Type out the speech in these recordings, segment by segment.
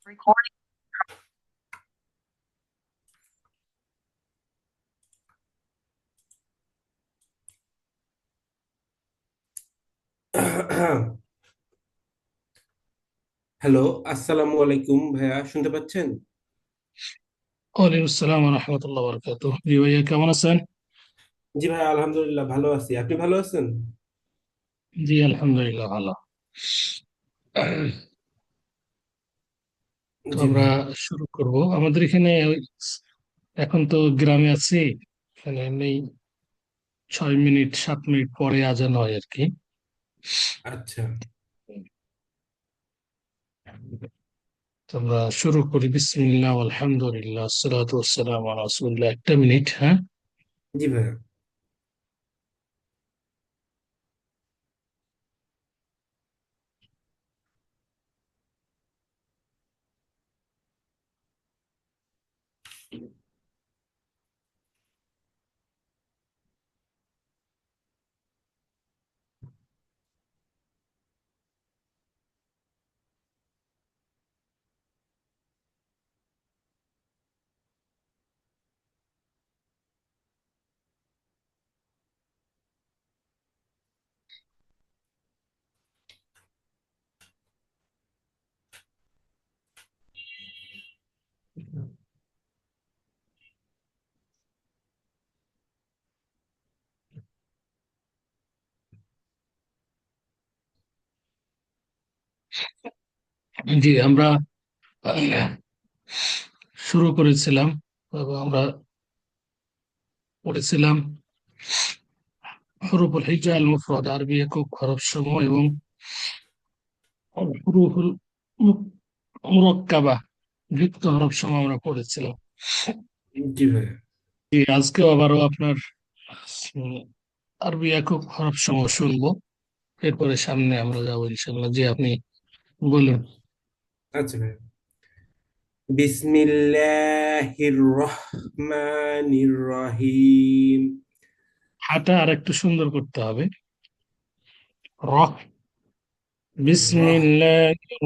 Hello, আসসালামু আলাইকুম ভাইয়া, শুনতে পাচ্ছেন? ওয়ালাইকুম আসসালাম রহমতুল্লাহ বরকাতুহ। জি ভাইয়া, কেমন আছেন? জি ভাইয়া, আলহামদুলিল্লাহ ভালো আছি। আপনি ভালো আছেন? জি আলহামদুলিল্লাহ ভালো। তো জি আমরা ভাইয়া। শুরু করব আমাদের এখানে এখন তো গ্রামে আছি। এখানে এমনি 6 মিনিট 7 মিনিট পরে আজান হয় আর কি। আচ্ছা। তো আমরা শুরু করি, বিসমিল্লাহ আলহামদুলিল্লাহ আসসালাতু ওয়াসসালামু আলা রাসূলিল্লাহ। একটা মিনিট, হ্যাঁ। জি ভাইয়া। জি আমরা আহ, শুরু করেছিলাম এবং আমরা পড়েছিলাম হুরুফুল হিজ্জা আল মুফরাদ, আরবি একক হরফ সমূহ এবং হুরুফুল মুরাক্কাবা, যুক্ত হরফ সমূহ আমরা পড়েছিলাম। জি ভাইয়া। আজকেও আবারও আপনার উম, আরবি একক হরফ সমূহ শুনবো। এরপরে সামনে আমরা যাবো ইনশাল্লাহ। জি আপনি বলুন। আচ্ছা ভাইয়া। বিসমিল্লাহির রহমানির রহিম। হাঁটা আর একটু সুন্দর করতে হবে। রহ, রহ। বিসমিল্লাহির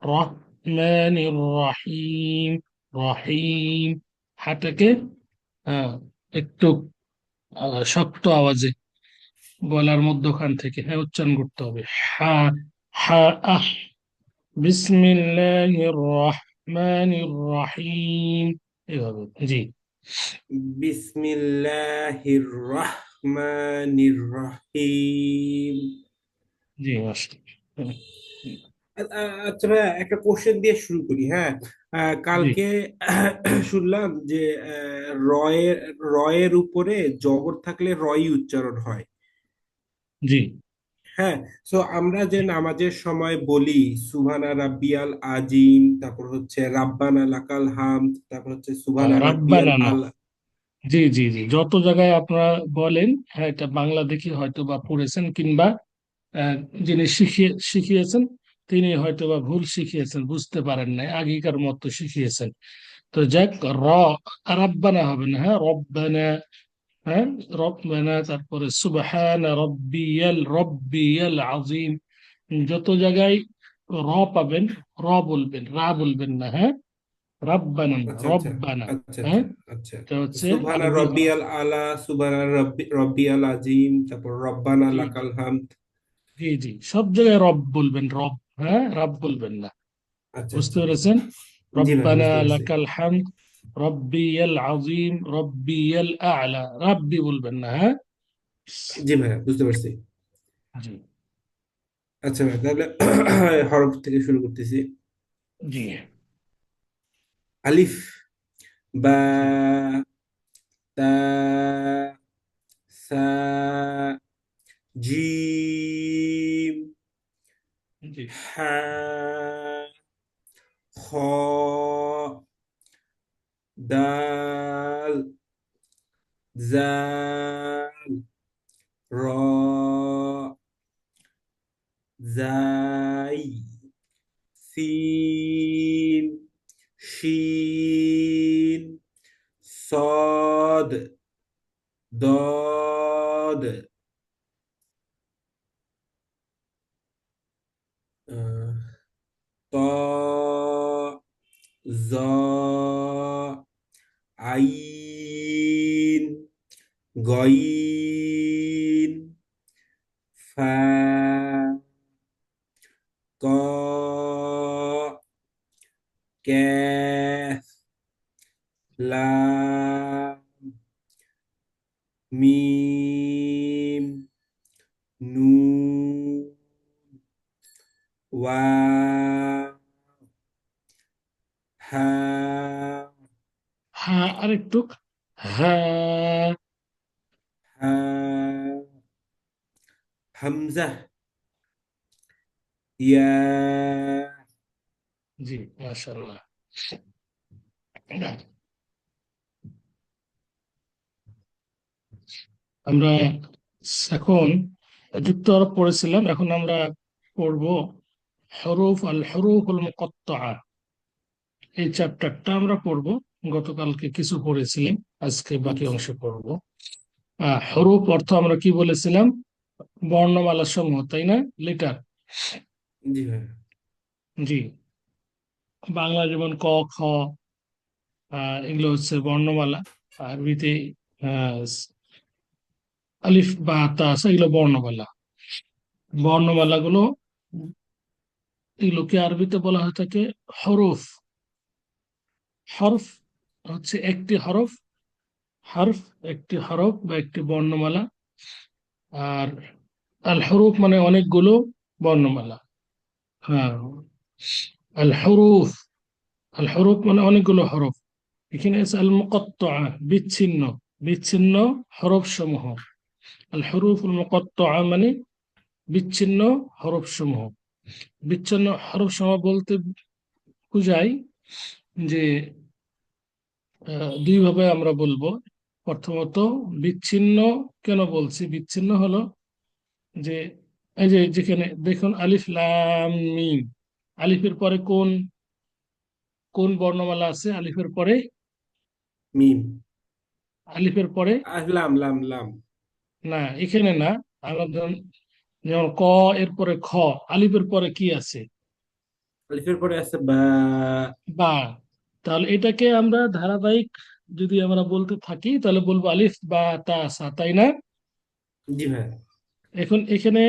রহমানির রহিম। রহিম, হাঁটাকে হ্যাঁ একটু শক্ত আওয়াজে গলার মধ্যখান থেকে হ্যাঁ উচ্চারণ করতে হবে। হা, হা, আহ। বিসমিল্লাহির রহমানির রহিম, এভাবে। জি। বিসমিল্লাহির রহমানির রহিম। জি মাশাআল্লাহ। আচ্ছা ভাইয়া, একটা কোশ্চেন দিয়ে শুরু করি, হ্যাঁ। জি, কালকে শুনলাম যে রয়ের রয়ের উপরে জবর থাকলে রয়ই উচ্চারণ হয়। জি। হ্যাঁ। তো আমরা যে নামাজের সময় বলি সুবহানা রাব্বিয়াল আজিম, তারপর হচ্ছে রাব্বানা লাকাল হামদ, তারপর হচ্ছে সুবহানা রাব্বিয়াল রাব্বানা না। আলা। জি জি জি, যত জায়গায় আপনারা বলেন, হ্যাঁ এটা বাংলা দেখে হয়তো বা পড়েছেন, কিংবা আহ, যিনি শিখিয়েছেন তিনি হয়তো বা ভুল শিখিয়েছেন, বুঝতে পারেন নাই, আগেকার মতো শিখিয়েছেন। তো যাক, র, রাব্বানা হবে না, হ্যাঁ রব্বানা। হ্যাঁ, রব্বানা, তারপরে সুবহানা রব্বিয়াল আযীম। যত জায়গায় র পাবেন, র বলবেন, রা বলবেন না, হ্যাঁ। রাব্বানা না, আচ্ছা আচ্ছা। রব্বানা। আচ্ছা হ্যাঁ, আচ্ছা। আচ্ছা। এটা হচ্ছে সুবহানা আরবি হরফ। রাব্বিয়াল আলা, সুবহানা রাব্বিয়াল আজিম, তারপর রব্বানা জি লাকাল হামদ। জি জি, সব জায়গায় রব বলবেন, রব, হ্যাঁ রাব বলবেন না। আচ্ছা বুঝতে আচ্ছা আচ্ছা। পেরেছেন? জি ভাই, রব্বানা বুঝতে পারছি। লাকাল হামদ, রব্বিয়াল আযীম, রব্বিয়াল আ'লা, রাব্বি বলবেন না, হ্যাঁ। জি ভাই, বুঝতে পারছি। জি আচ্ছা ভাই, তাহলে হরফ থেকে শুরু করতেছি। জি আলিফ, বা, জি তা, সা, জিম, জি হা, খ, দাল, জাল, র, জাই, সিন, শিন, صاد، ضاد، آه، طاء، জ, আইন, গইন, ফা, ক, ক্যাফ, লাম, মিম, নুন, ওয়াও, হা, হ্যাঁ, আরেকটু। হ্যাঁ। হা, হামজা, ইয়া। জি, মাশাআল্লাহ। আমরা এখন যুক্ত আরব পড়েছিলাম, এখন আমরা পড়ব হরুফ আল মুকাত্তাআ। এই চ্যাপ্টারটা আমরা পড়ব। গতকালকে কিছু পড়েছিলাম, আজকে বাকি জি, অংশ পড়ব। হরুফ অর্থ আমরা কি বলেছিলাম? বর্ণমালা সমূহ, তাই না? লেটার। জি ভাই। জি। বাংলা যেমন ক, খ, এগুলো হচ্ছে বর্ণমালা। আরবিতে আহ, আলিফ বা তা আছে, এগুলো বর্ণমালা। বর্ণমালাগুলো, এগুলোকে আরবিতে বলা হয়ে থাকে হরফ। হরফ হচ্ছে একটি হরফ। হরফ একটি হরফ বা একটি বর্ণমালা। আর আল হরুফ মানে অনেকগুলো বর্ণমালা। হ্যাঁ, আল হরুফ, আল হরুফ মানে অনেকগুলো হরফ। এখানে আছে আল মুকাত্তাআ, বিচ্ছিন্ন, বিচ্ছিন্ন হরফ সমূহ। আল হরুফ আল মুকাত্তাআ মানে বিচ্ছিন্ন হরফ সমূহ। বিচ্ছিন্ন হরফ সমূহ বলতে বোঝায় যে দুই ভাবে আমরা বলবো। প্রথমত, বিচ্ছিন্ন কেন বলছি? বিচ্ছিন্ন হলো যে এই যে যেখানে দেখুন আলিফ লাম মিম, আলিফের পরে কোন কোন বর্ণমালা আছে? আলিফের পরে, মিম। আলিফের পরে লাম, লাম, লাম। না, এখানে না। আমরা যেমন ক, এর পরে খ, আলিফের পরে কি আছে? আলিফের পরে আছে বা। বা। তাহলে এটাকে আমরা ধারাবাহিক যদি আমরা বলতে থাকি তাহলে বলবো আলিফ বা তা সা, তাই না? জি ভাই। এখন এখানে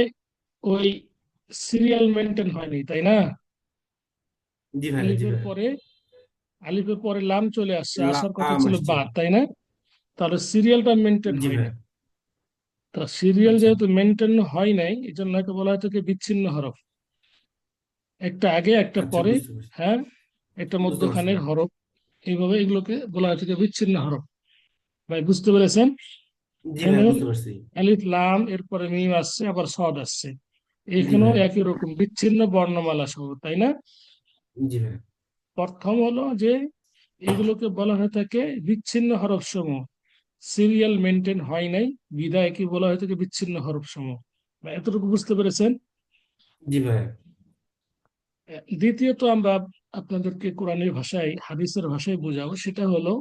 ওই সিরিয়াল মেনটেন হয়নি, তাই না? জি ভাই, জি আলিফের ভাই। পরে, আলিফের পরে লাম চলে আসছে, আসার কথা লাম ছিল আসছে। বা, তাই না? তাহলে সিরিয়ালটা মেনটেন জি ভাই। হয়নি। তা সিরিয়াল আচ্ছা, যেহেতু মেনটেন হয় নাই, এই জন্য একে বলা হয় থাকে বিচ্ছিন্ন হরফ। একটা আগে একটা আচ্ছা, পরে, বুঝতে পারছি। হ্যাঁ, একটা বুঝতে পারছি মধ্যখানের ভাই। হরফ। এইভাবে এগুলোকে বলা হয় থাকে বিচ্ছিন্ন হরফ। ভাই বুঝতে পেরেছেন? জি এখন ভাই, দেখুন, বুঝতে পারছি। আলিফ লাম এরপরে মিম আসছে, আবার সদ আসছে। জি এখানেও ভাই। একই রকম বিচ্ছিন্ন বর্ণমালা সহ, তাই না? জি ভাই। প্রথম হলো যে এগুলোকে বলা হয়ে থাকে বিচ্ছিন্ন হরফ সমূহ। সিরিয়াল মেনটেন হয় নাই, বিধায় কি বলা হয়ে থাকে বিচ্ছিন্ন হরফ সমূহ। এতটুকু বুঝতে পেরেছেন? জি ভাই। দ্বিতীয়ত আমরা আপনাদেরকে কোরআনের ভাষায়, হাদিসের ভাষায় বোঝাবো, সেটা হলো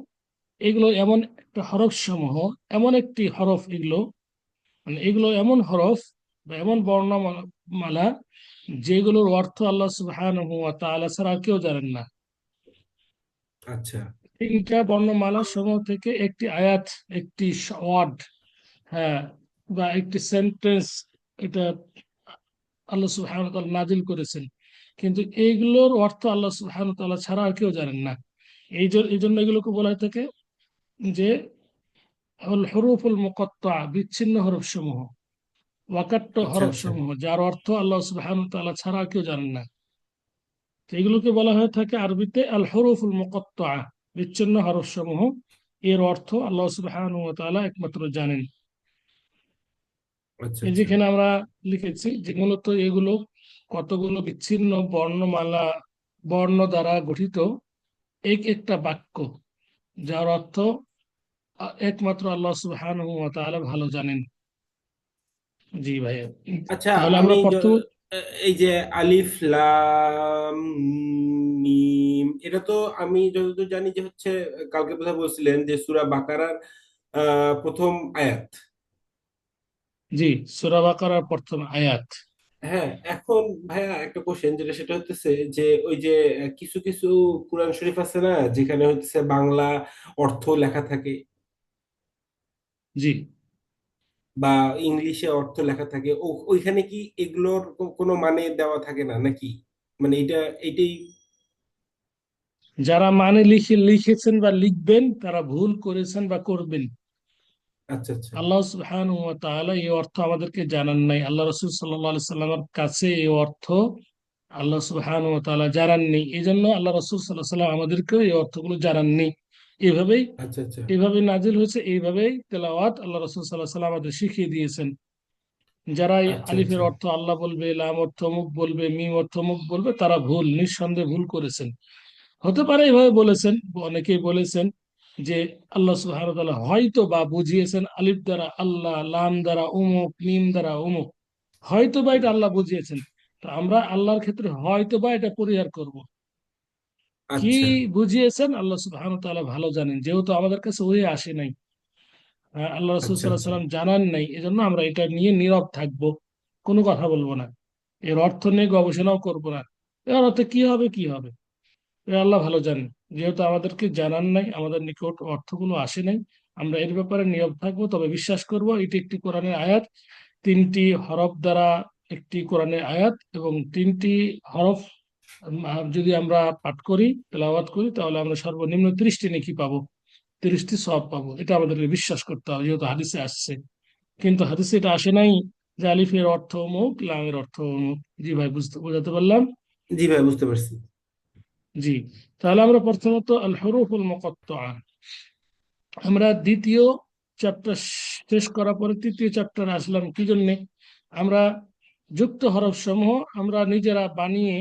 এগুলো এমন একটা হরফ সমূহ, এমন একটি হরফ এগুলো, মানে এগুলো এমন হরফ বা এমন বর্ণমালা যেগুলোর অর্থ আল্লাহ সুবহানাহু ওয়া তাআলা ছাড়া আর কেউ জানেন না। আচ্ছা, তিনটা বর্ণমালা সমূহ থেকে একটি আয়াত, একটি ওয়ার্ড, হ্যাঁ, বা একটি সেন্টেন্স, এটা আল্লাহ সুবহানাহু ওয়া তাআলা নাজিল করেছেন। কিন্তু এইগুলোর অর্থ আল্লাহ সুবহানাহু ওয়া তাআলা ছাড়া আর কেউ জানেন না। এই জন্য এগুলোকে বলা হয়ে থাকে যে আল হুরুফুল মুকাত্তাআ, বিচ্ছিন্ন হরফ সমূহ, ওয়াকাট্ট আচ্ছা, হরফ আচ্ছা, সমূহ, যার অর্থ আল্লাহ সুবহানাহু ওয়া তাআলা ছাড়া আর কেউ জানেন না। তো এগুলোকে বলা হয়ে থাকে আরবিতে আল হুরুফুল মুকাত্তাআ, বিচ্ছিন্ন হরফ সমূহ। এর অর্থ আল্লাহ সুবহানাহু ওয়া তাআলা একমাত্র জানেন। আচ্ছা, এই আচ্ছা, যেখানে আমরা লিখেছি যে মূলত এগুলো কতগুলো বিচ্ছিন্ন বর্ণমালা, বর্ণ দ্বারা গঠিত এক একটা বাক্য, যার অর্থ একমাত্র আল্লাহ সুবহানাহু ওয়া তাআলা ভালো জানেন। জি ভাইয়া। আচ্ছা। তাহলে আমি আমরা প্রথম, এই যে আলিফ লাম মিম, এটা তো আমি যতদূর জানি যে হচ্ছে, কালকে কথা বলছিলেন যে সূরা বাকারার প্রথম আয়াত। জি, সূরা বাকারার প্রথম আয়াত। হ্যাঁ, এখন ভাইয়া একটা কোশ্চেন, যেটা সেটা হচ্ছে যে ওই যে কিছু কিছু কোরআন শরীফ আছে না, যেখানে হচ্ছে বাংলা অর্থ লেখা থাকে জি। বা ইংলিশে অর্থ লেখা থাকে, ওইখানে কি এগুলোর কোনো মানে দেওয়া থাকে না নাকি? মানে এটাই। যারা মানে লিখেছেন বা লিখবেন তারা ভুল করেছেন বা করবেন। আচ্ছা আচ্ছা আল্লাহ সুবহানাহু ওয়া তাআলা এই অর্থ আমাদেরকে জানান নাই, আল্লাহ রাসূল সাল্লাল্লাহু আলাইহি সাল্লামের কাছে এই অর্থ আল্লাহ সুবহানাহু ওয়া তাআলা জানাননি। এই জন্য আল্লাহ রাসূল সাল্লাল্লাহু আলাইহি সাল্লাম আমাদেরকেও এই অর্থগুলো জানাননি। এভাবেই আচ্ছা আচ্ছা এইভাবে নাজিল হয়েছে, এইভাবেই তেলাওয়াত আল্লাহ রাসূল সাল্লাল্লাহু আলাইহি সাল্লাম আমাদের শিখিয়ে দিয়েছেন। যারা এই আচ্ছা আলিফের আচ্ছা অর্থ আল্লাহ বলবে, লাম অর্থ অমুক বলবে, মিম অর্থ অমুক বলবে, তারা ভুল, নিঃসন্দেহে ভুল করেছেন। হতে পারে এভাবে বলেছেন, অনেকেই বলেছেন যে আল্লাহ সুবহানাহু ওয়া তাআলা হয়তো বা বুঝিয়েছেন আলিফ দ্বারা আল্লাহ, লাম দ্বারা অমুক, মিম দ্বারা অমুক, হয়তো বা এটা আল্লাহ বুঝিয়েছেন। তো আমরা আল্লাহর ক্ষেত্রে হয়তো বা এটা পরিহার করব। কি আচ্ছা বুঝিয়েছেন আল্লাহ সুবহানাহু ওয়া তাআলা ভালো জানেন, যেহেতু আমাদের কাছে ওই আসে নাই, আল্লাহ রাসূল আচ্ছা সাল্লাল্লাহু আলাইহি আচ্ছা সাল্লাম জানান নাই, এজন্য আমরা এটা নিয়ে নীরব থাকবো, কোনো কথা বলবো না, এর অর্থ নিয়ে গবেষণাও করবো না। এর অর্থ কি হবে কি হবে, এ আল্লাহ ভালো জানেন। যেহেতু আমাদেরকে জানান নাই, আমাদের নিকট অর্থগুলো আসে নাই, আমরা এর ব্যাপারে নীরব থাকবো। তবে বিশ্বাস করব এটি একটি কোরআনের আয়াত, তিনটি হরফ দ্বারা একটি কোরআনের আয়াত, এবং তিনটি হরফ যদি আমরা পাঠ করি, তেলাওয়াত করি, তাহলে আমরা সর্বনিম্ন 30টি নেকি পাবো, 30টি সওয়াব পাবো। এটা আমাদেরকে বিশ্বাস করতে হবে, যেহেতু হাদিসে আসছে। কিন্তু হাদিসে এটা আসে নাই যে আলিফের অর্থ অমুক, লামের অর্থ অমুক। জি ভাই, বোঝাতে পারলাম? জি ভাই, বুঝতে পারছি। জি। তাহলে আমরা প্রথমত আল হুরুফুল মুকাত্তাআ, আমরা দ্বিতীয় চ্যাপ্টার শেষ করার পরে তৃতীয় চ্যাপ্টার আসলাম কি জন্যে? আমরা যুক্ত হরফ সমূহ আমরা নিজেরা বানিয়ে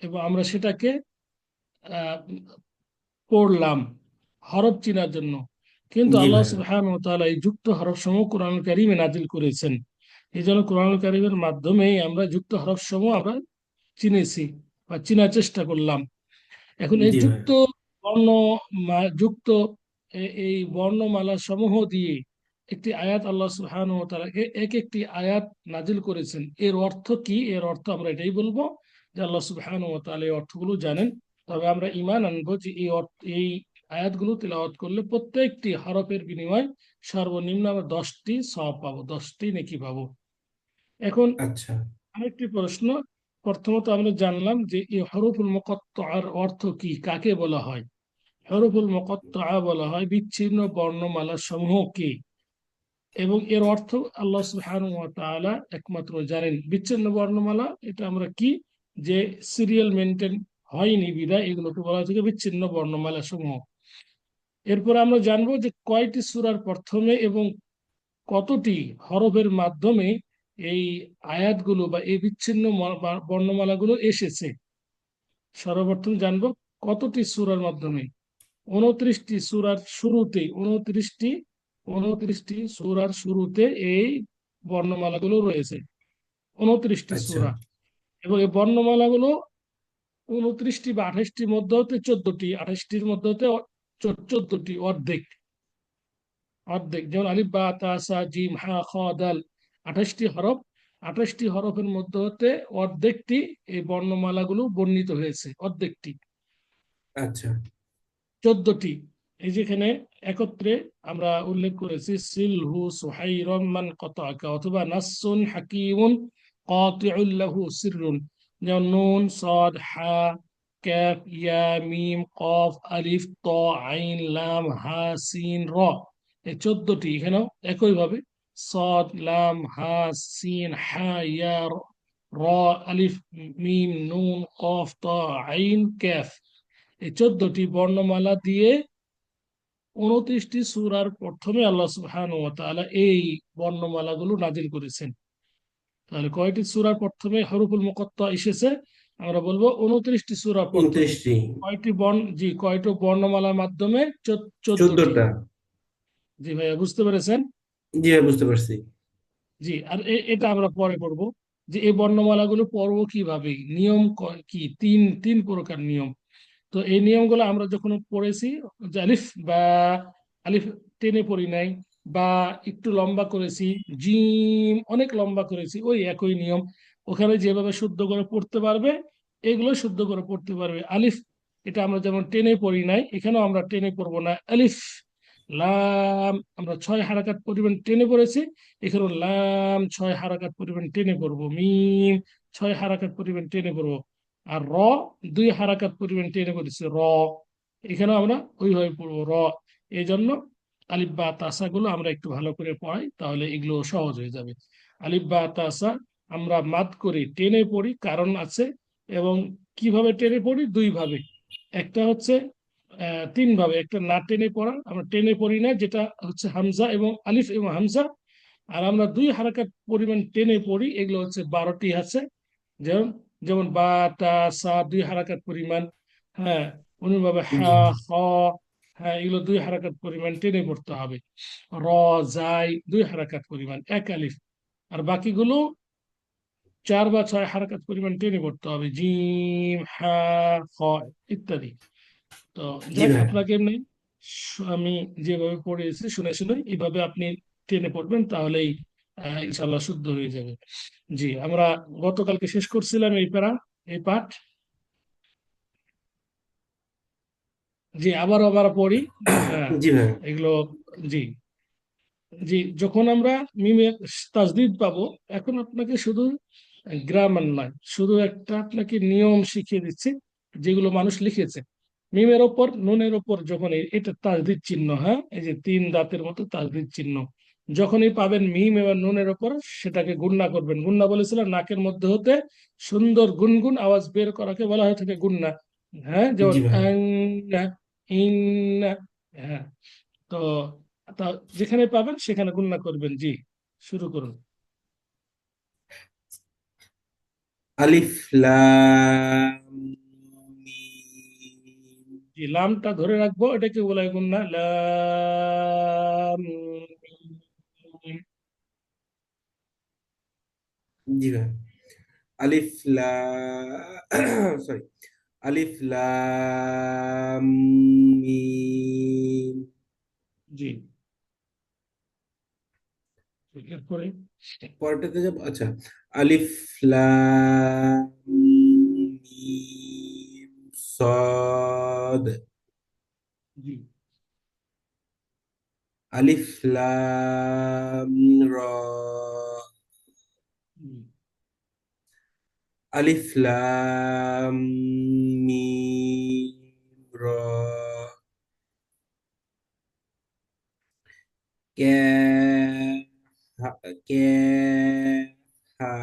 এবং আমরা সেটাকে আহ, পড়লাম হরফ চিনার জন্য। কিন্তু জি আল্লাহ ভাই। সুবহানাহু ওয়া তাআলা এই যুক্ত হরফ সমূহ কোরআন কারীমে নাজিল করেছেন। এই জন্য কোরআন কারীমের মাধ্যমেই আমরা যুক্ত হরফ সমূহ আমরা চিনেছি বা চিনার চেষ্টা করলাম। এখন এই জি ভাই। যুক্ত বর্ণ যুক্ত এই বর্ণমালা সমূহ দিয়ে একটি আয়াত আল্লাহ সুবহানাহু ওয়া তাআলা এক একটি আয়াত নাজিল করেছেন। এর অর্থ কি? এর অর্থ আমরা এটাই বলবো যে আল্লাহ সুবহানাহু ওয়া তাআলা এই অর্থগুলো জানেন। তবে আমরা ঈমান আনবো যে এই আয়াতগুলো তেলাওয়াত করলে প্রত্যেকটি হরফের বিনিময়ে সর্বনিম্ন আমরা 10টি সওয়াব পাবো, 10টি নেকি পাবো। এখন আচ্ছা আরেকটি প্রশ্ন। প্রথমত আমরা জানলাম যে এই হরফুল মুকাত্তার অর্থ কি, কাকে বলা হয়? হরফুল মুকাত্তাআ বলা হয় বিচ্ছিন্ন বর্ণমালা সমূহকে, এবং এর অর্থ আল্লাহ সুবহানাহু ওয়া তাআলা একমাত্র জানেন। বিচ্ছিন্ন বর্ণমালা এটা আমরা কি, যে সিরিয়াল মেনটেন হয়নি বিধায় এগুলোকে বলা হচ্ছে বিচ্ছিন্ন বর্ণমালা সমূহ। এরপর আমরা জানবো যে কয়টি সূরার প্রথমে এবং কতটি হরফের মাধ্যমে এই আয়াতগুলো বা এই বিচ্ছিন্ন বর্ণমালাগুলো এসেছে। সর্বপ্রথম জানবো কতটি সূরার মাধ্যমে। 29টি সূরার শুরুতে, 29টি সূরার শুরুতে এই বর্ণমালাগুলো রয়েছে, 29টি আচ্ছা সূরা। এবং এই বর্ণমালাগুলো 29টি বা 28টির মধ্যে হতে 14টি, 28টির মধ্যে হতে 14টি, অর্ধেক। অর্ধেক যেমন আলিফ বা তা সা জিম হা খ দাল, 28টি হরফ, 28টি হরফের মধ্যে হতে অর্ধেকটি এই বর্ণমালাগুলো বর্ণিত হয়েছে, অর্ধেকটি। আচ্ছা 14টি এই যেখানে একত্রে আমরা উল্লেখ করেছি, সিলহু সুহাইরম মান কতাকা, অথবা নাসসুন হাকিমুন কাতিউল লাহু সিররুন, যেমন নুন সাদ হা কাফ ইয়া মিম কফ আলিফ ত আইন লাম হা সিন র, এই 14টি এখানেও একইভাবে সাদ লাম হা সিন হা ইয়া র আলিফ মিম নুন কফ ত আইন কাফ, এই 14টি বর্ণমালা দিয়ে 29টি সূরার প্রথমে আল্লাহ সুবহানাহু ওয়া তাআলা এই বর্ণমালাগুলো নাজিল করেছেন। তাহলে কয়টি সূরার প্রথমে হরফুল মুকাত্তা এসেছে? আমরা বলবো 29টি সূরার প্রথমে। 29টি। কয়টি বর্ণমালার মাধ্যমে? 14টি। 14টা। জি ভাইয়া, বুঝতে পেরেছেন? জি ভাই, বুঝতে পারছি। জি। আর এটা আমরা পরে পড়বো যে এই বর্ণমালাগুলো পড়বো কিভাবে, নিয়ম কি, তিন তিন প্রকার নিয়ম। তো এই নিয়মগুলো আমরা যখন পড়েছি, যে আলিফ বা আলিফ টেনে পড়ি নাই, বা একটু লম্বা করেছি, জিম অনেক লম্বা করেছি, ওই একই নিয়ম। ওখানে যেভাবে শুদ্ধ করে পড়তে পারবে এগুলো শুদ্ধ করে পড়তে পারবে। আলিফ, এটা আমরা যেমন টেনে পড়ি নাই, এখানেও আমরা টেনে পড়বো না। আলিফ লাম আমরা 6 হারাকাত পরিমাণ টেনে পড়েছি, এখানেও লাম 6 হারাকাত পরিমাণ টেনে পড়বো। মিম 6 হারাকাত পরিমাণ টেনে পড়বো। আর র 2 হারাকাত পরিমাণ টেনে পড়েছি র, এখানেও আমরা ওইভাবে পড়বো র। এই জন্য আলিফ বা তাসা গুলো আমরা একটু ভালো করে পড়াই, তাহলে এগুলো সহজ হয়ে যাবে। আলিফ বা তাসা আমরা মাদ করি, টেনে পড়ি, কারণ আছে। এবং কিভাবে টেনে পড়ি? দুই ভাবে। একটা হচ্ছে 3 ভাবে। একটা না টেনে পড়া, আমরা টেনে পড়ি না, যেটা হচ্ছে হামজা এবং আলিফ এবং হামজা। আর আমরা 2 হারাকাত পরিমাণ টেনে পড়ি, এগুলো হচ্ছে 12টি আছে। যেমন যেমন বা তা সা 2 হারাকাত পরিমাণ। হ্যাঁ, অনুভাবে জি হা ভাই। হ। হ্যাঁ, এগুলো 2 হারাকাত পরিমাণ টেনে পড়তে হবে। র জাই 2 হারাকাত পরিমাণ এক আলিফ। আর বাকিগুলো 4 বা 6 হারাকাত পরিমাণ টেনে পড়তে হবে, জিম হা খ ইত্যাদি। তো জি যাক, ভাই। আপনাকে এমনি আমি যেভাবে পড়িয়েছি শুনে শুনে এইভাবে আপনি টেনে পড়বেন, তাহলেই ইনশাল্লাহ শুদ্ধ হয়ে যাবে। জি, আমরা গতকালকে শেষ করছিলাম এই প্যারা, এই পাঠ। জি, আবার আবার পড়ি। হ্যাঁ, জি ভাই। এগুলো। জি, জি, যখন আমরা মিমে তাজদিদ পাবো, এখন আপনাকে শুধু গ্রামার নয়, শুধু একটা আপনাকে নিয়ম শিখিয়ে দিচ্ছি যেগুলো মানুষ লিখেছে। মিমের ওপর নুনের ওপর যখন এটা তাজদিদ চিহ্ন, হ্যাঁ, এই যে 3 দাঁতের মতো তাজদিদ চিহ্ন, যখনই পাবেন মিম এবং নুনের ওপর, সেটাকে গুণনা করবেন। গুণনা বলেছিলাম নাকের মধ্যে হতে সুন্দর গুনগুন আওয়াজ বের করাকে বলা হয়ে থাকে গুণনা। হ্যাঁ, যেমন জি ভাই। আং না, ইং না। হ্যাঁ, তো তা যেখানে পাবেন সেখানে গণনা করবেন। জি, শুরু করুন। আলিফ লাম মিম। জি, লামটা ধরে রাখবো, এটাকে বলা হয় গণনা। লাম মিম। জি ভাই। আলিফ সরি, আলিফ লাম মিম। জি, এরপরে পরেরটাতে যাব, আচ্ছা। আলিফ লাম মিম সদ। জি, আলিফ লাম র। জি, আলিফ লাম মিম র। কে কে হা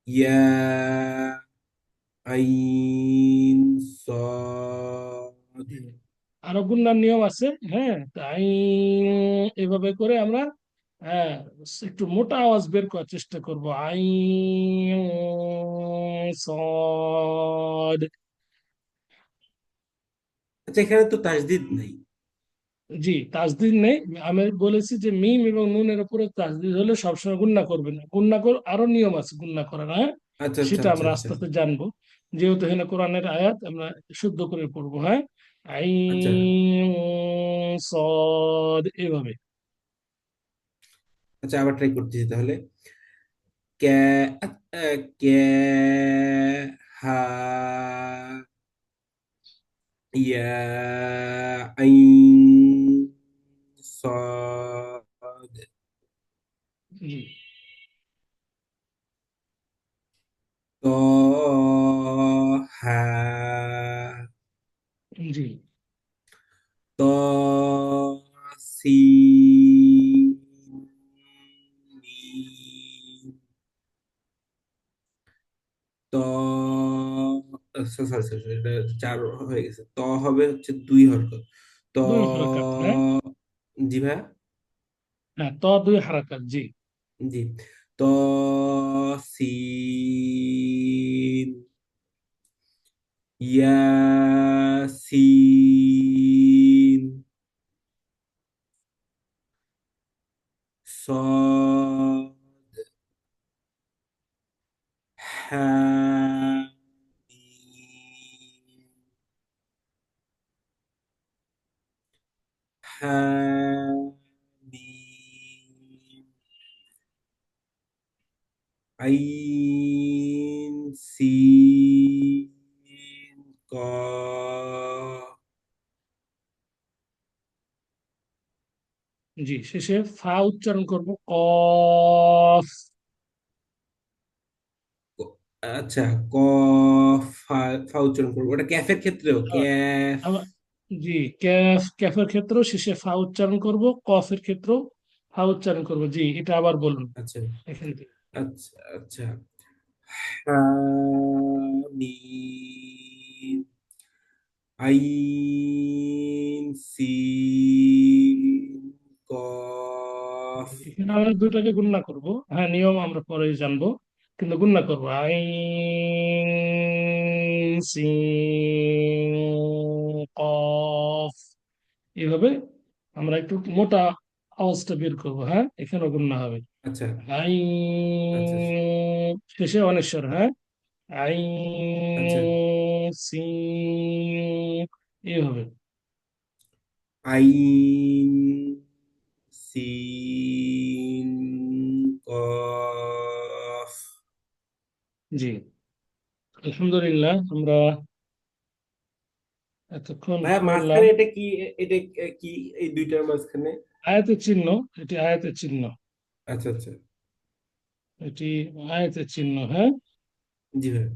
ইয়া আইন সদ। জি। আরো গুণনার নিয়ম আছে। হ্যাঁ, তাই এভাবে করে আমরা, হ্যাঁ, একটু মোটা আওয়াজ বের করার চেষ্টা করব। আই সদ। আচ্ছা, এখানে তো তাজদিদ নাই। জি, তাজদিদ নেই। আমি বলেছি যে মিম এবং নুনের উপরে তাজদিদ হলে সবসময় গুণনা করবেন। গুণনা কর, আরো নিয়ম আছে গুণনা করার। হ্যাঁ, আচ্ছা আচ্ছা সেটা আচ্ছা আমরা আচ্ছা আস্তে আস্তে জানবো। যেহেতু এখানে কোরআনের আয়াত, আমরা শুদ্ধ করে পড়বো। হ্যাঁ, আচ্ছা আইন সদ এভাবে। আচ্ছা, আবার ট্রাই করতেছি তাহলে। কে কে হা ইয়া আইন صاد জি, طه জি, طه سين ميم ط সরি সরি সরি, এটা চার হয়ে গেছে। ত হবে হচ্ছে 2 হরকত। ত 2 হারাকাত। হ্যাঁ, জি ভাইয়া। হ্যাঁ, 2 হারাকাত। জি, জি। ত সিন ইয়াসিন صاد حميم حميم আইন সিন কফ। জি, শেষে ফা উচ্চারণ করব, কফ। আচ্ছা, কফ ফা, ফা উচ্চারণ করবো, ওটা ক্যাফের ক্ষেত্রেও হ্যাঁ, ক্যাফ। জি, ক্যাফের ক্ষেত্রেও শেষে ফা উচ্চারণ করব, কফের ক্ষেত্রেও ফা উচ্চারণ করব। জি, এটা আবার বলুন আচ্ছা এখান থেকে। আচ্ছা আচ্ছা। হামিম আইন সিন কফ। এখানে আমরা দুটাকে গুণনা করব। হ্যাঁ, নিয়ম আমরা পরে জানবো, কিন্তু গুণনা করবো। আইন সিন কফ, এইভাবে আমরা একটু মোটা আওয়াজটা বের করবো। হ্যাঁ, এখানেও গুণনা হবে। আচ্ছা আচ্ছা আইন, শেষে অনেশ্বর। হ্যাঁ, আচ্ছা। আইন সিন, এইভাবে। আইন সিন কফ। জি, আলহামদুলিল্লাহ, আমরা এতক্ষণ ভাইয়া পড়লাম। মাঝখানে এটা কি? এটা কি এই দুইটার মাঝখানে? আয়াতের চিহ্ন, এটি আয়াতের চিহ্ন, আচ্ছা আচ্ছা। এটি আয়াতের চিহ্ন। হ্যাঁ, জি ভাই।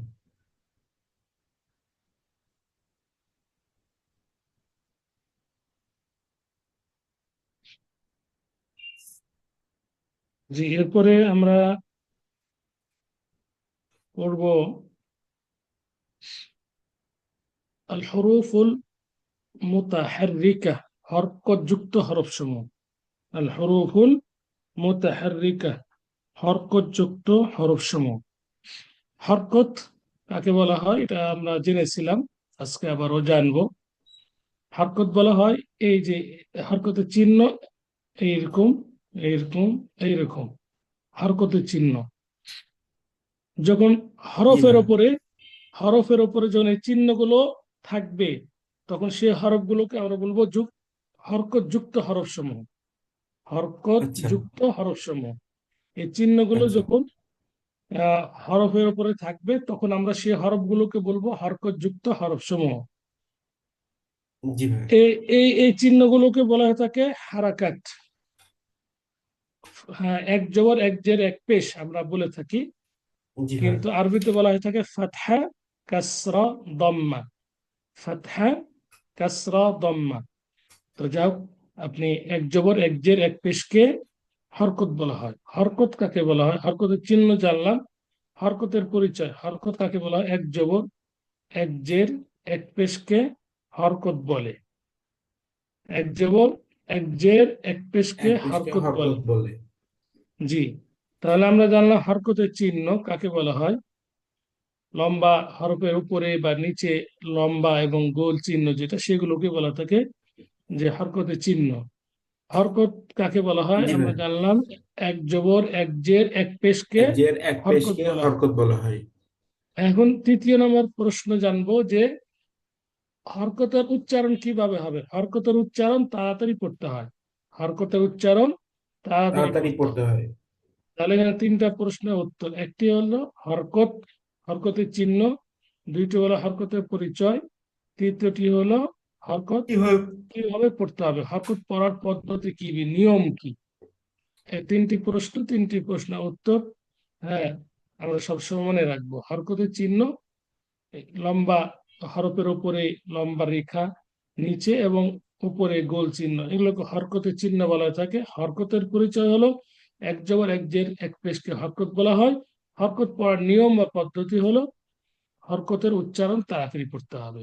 জি, এরপরে আমরা পড়ব আল হরুফুল মুতাহাররিকা, হরকত যুক্ত হরফ সমূহ। আল হরুফুল মুতাহাররিকা, হরকত যুক্ত হরফ সমূহ। হরকত কাকে বলা হয় এটা আমরা জেনেছিলাম, আজকে আবারও জানবো। হরকত বলা হয় এই যে হরকতের চিহ্ন, এইরকম, এইরকম, এইরকম হরকতের চিহ্ন। যখন জি হরফের ভাই। ওপরে, হরফের ওপরে যখন এই চিহ্নগুলো থাকবে, তখন সেই হরফগুলোকে আমরা বলবো হরকত যুক্ত হরফ সমূহ। হরকত আচ্ছা যুক্ত হরফ সমূহ, এই চিহ্নগুলো আচ্ছা। যখন হরফের উপরে থাকবে, তখন আমরা সেই হরফগুলোকে বলবো হরকত যুক্ত হরফ সমূহ। জি ভাই। এই এই এই চিহ্নগুলোকে বলা হয়ে থাকে হারাকাত। হ্যাঁ, এক জবর এক জের এক পেশ আমরা বলে থাকি, জি ভাই। কিন্তু আরবিতে বলা হয়ে থাকে ফাতহা, কাসরা, দম্মা। ফাতহা, কাসরা, দম্মা। তো যাও, আপনি এক জবর এক জের এক পেশকে হরকত বলা হয়। হরকত কাকে বলা হয়? হরকতের চিহ্ন জানলাম। হরকতের পরিচয়, হরকত কাকে বলা হয়? এক জবর এক জের এক পেশকে হরকত বলে। এক জবর এক জের এক পেশকে এক পৃষ্ঠে হরকত হরকত বলে। বলে। জি, তাহলে আমরা জানলাম হরকতের চিহ্ন কাকে বলা হয়। লম্বা হরফের উপরে বা নিচে লম্বা এবং গোল চিহ্ন যেটা, সেগুলোকে বলা থাকে যে হরকতের চিহ্ন। হরকত কাকে বলা হয় জি আমরা ভাই। জানলাম। এক জবর এক জের এক পেশকে এক জের এক হরকত পেশকে বলা হয়। হরকত বলা হয়। এখন তৃতীয় নম্বর প্রশ্ন জানবো যে হরকতের উচ্চারণ কিভাবে হবে। হরকতের উচ্চারণ তাড়াতাড়ি পড়তে হয়। হরকতের উচ্চারণ তাড়াতাড়ি তাড়াতাড়ি পড়তে পড়তে হয়। হয়। তাহলে এখানে তিনটা প্রশ্নের উত্তর। একটি হলো হরকত, হরকতের চিহ্ন। দুইটি হলো হরকতের পরিচয়। তৃতীয়টি হলো হরকত কিভাবে? কিভাবে পড়তে হবে, হরকত পড়ার পদ্ধতি কি, নিয়ম কি। এই তিনটি প্রশ্ন, তিনটি প্রশ্নের উত্তর, হ্যাঁ, আমরা সবসময় মনে রাখবো। হরকতের চিহ্ন, লম্বা হরফের উপরে লম্বা রেখা, নিচে এবং উপরে গোল চিহ্ন, এগুলোকে হরকতের চিহ্ন বলা হয়ে থাকে। হরকতের পরিচয় হলো এক জবর এক জের এক পেশকে হরকত বলা হয়। হরকত পড়ার নিয়ম বা পদ্ধতি হলো হরকতের উচ্চারণ তাড়াতাড়ি পড়তে হবে।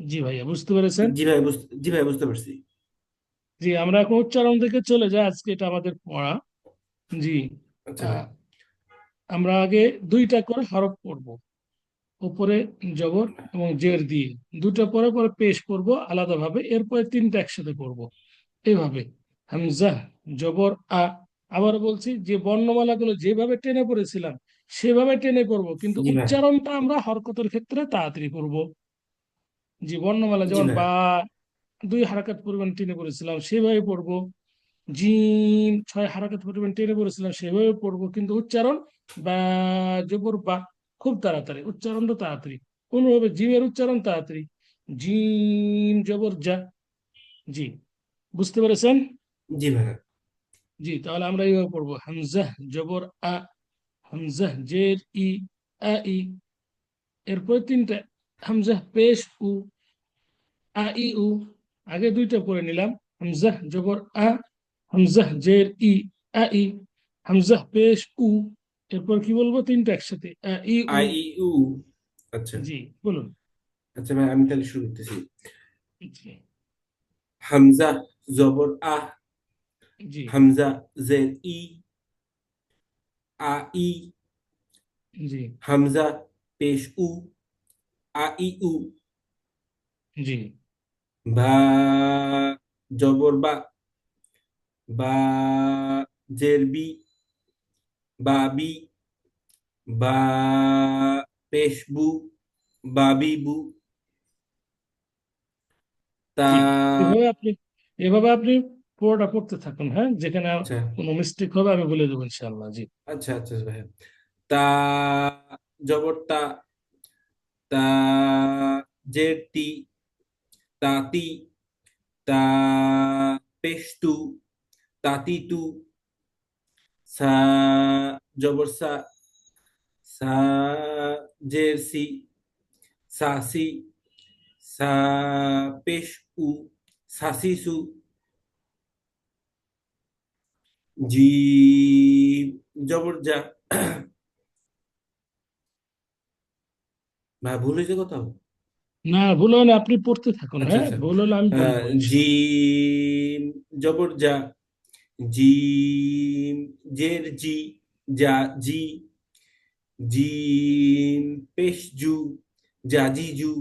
জি ভাইয়া, বুঝতে পেরেছেন? জি ভাই জি ভাই, বুঝতে পারছি। জি, আমরা এখন উচ্চারণ থেকে চলে যাই, আজকে এটা আমাদের পড়া। জি, আচ্ছা ভাই। আহ, আমরা আগে দুইটা করে হরফ পড়বো, উপরে জবর এবং জের দিয়ে। দুটো পরে পরে পেশ পড়বো আলাদাভাবে, এরপরে তিনটা একসাথে পড়বো এইভাবে। হামজা, জবর আ। আবার বলছি, যে বর্ণমালাগুলো যেভাবে টেনে পড়েছিলাম সেভাবে টেনে পড়বো, কিন্তু জি ভাই। উচ্চারণটা আমরা হরকতের ক্ষেত্রে তাড়াতাড়ি পড়বো। যে বর্ণমালা জি যেমন ভাই। বা, দুই হারাকাত পরিমাণ টেনে পড়েছিলাম সেভাবে পড়বো। জিম 6 হারাকাত পরিমাণ টেনে পড়েছিলাম সেভাবে পড়বো, কিন্তু উচ্চারণ বা জবর বা খুব তাড়াতাড়ি, উচ্চারণটা তাড়াতাড়ি, কোনোভাবে জিমের উচ্চারণ তাড়াতাড়ি, জিম জবর যা। জি, বুঝতে পেরেছেন? জি ভাইয়া। জি, তাহলে আমরা এইভাবে পড়বো, হামজা জবর আ, হামজা জের ই, আ ই, এরপর তিনটা হামজা পেশ উ, আ ই উ, আগে দুইটা পড়ে নিলাম, হামজা জবর আ, হামজা জের ই, আ ই, হামজা পেশ উ, এরপর কি বলবো তিনটা একসাথে, আ ই উ। আই ই উ। আচ্ছা। জি, বলুন। আচ্ছা ভাই, আমি তাহলে শুরু করতেছি। জি, হামজা জবর আহ, জি, হামজা জের ই, আ ই, জি, হামজা পেশ উ, আ ই উ। জি, বা জবর বা, বা জের বি, বা বি, বা পেশ বু, বা বি বু। তা। জি, এভাবে আপনি এভাবে আপনি পুরোটা পড়তে থাকুন, হ্যাঁ, যেখানে আচ্ছা কোনো মিস্টেক হবে আমি বলে দেবো ইনশাআল্লাহ। জি, আচ্ছা আচ্ছা ভাইয়া। তা জবর তা, তা জের তি, তাতি, তা পেশতু, তাতিতু। সা জবর সা, সা জের সি, সাসি, সা পেশ উ, সাসিসু। জি জবর যা। ভাই ভুল হয়েছে কোথাও? না ভুল হয় না, আপনি পড়তে থাকুন, আচ্ছা হ্যাঁ, আচ্ছা। ভুল হলে আমি বলবো ইনশাআল্লাহ। জিম জবর যা, জিম জের জি, যা জি, জিম পেশ জু, জাজিজু।